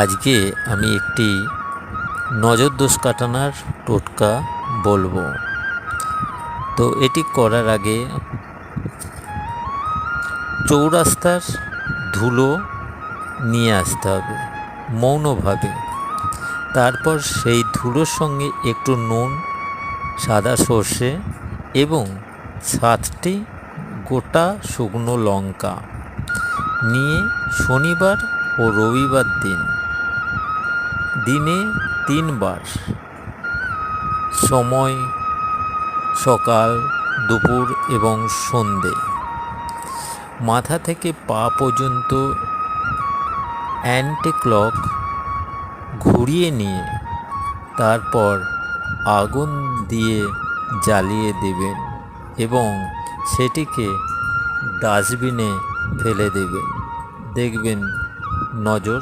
আজকে আমি একটি নজর দোষ কাটানোর টোটকা বলবো। তো এটি করার আগে চৌরাস্তার ধুলো নিয়ে আসতে হবে মৌনভাবে। তারপর সেই ধুলোর সঙ্গে একটু নুন, সাদা সর্ষে এবং 7টি গোটা শুকনো লঙ্কা নিয়ে শনিবার ও রবিবার দিনে 3বার, সময় সকাল, দুপুর এবং সন্ধে, মাথা থেকে পা পর্যন্ত অ্যান্টি ক্লক ঘুরিয়ে নিয়ে তারপর আগুন দিয়ে জ্বালিয়ে দেবেন এবং সেটিকে ডাস্টবিনে ফেলে দেবেন। দেখবেন নজর